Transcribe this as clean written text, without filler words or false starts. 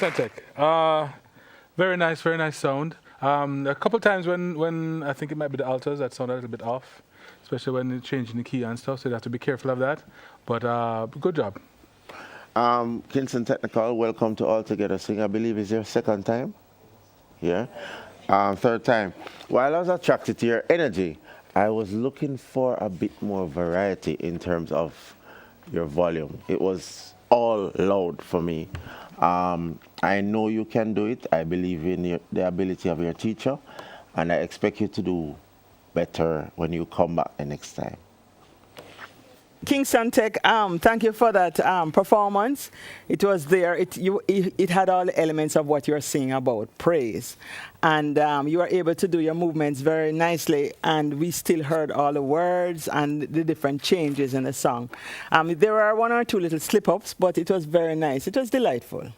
Kingston Tech. Very nice sound. A couple times when I think it might be the altos that sound a little bit off, especially when you're changing the key and stuff, so you have to be careful of that. But good job. Kingston Technical, welcome to All Together Sing. I believe it's your second time here. Third time. While I was attracted to your energy, I was looking for a bit more variety in terms of your volume. It was all loud for me. I know you can do it. I believe in the ability of your teacher, and I expect you to do better when you come back the next time. Kingston Tech, thank you for that performance. It was there. It had all the elements of what you're saying about praise. And you were able to do your movements very nicely, and we still heard all the words and the different changes in the song. There were one or two little slip-ups, but it was very nice. It was delightful.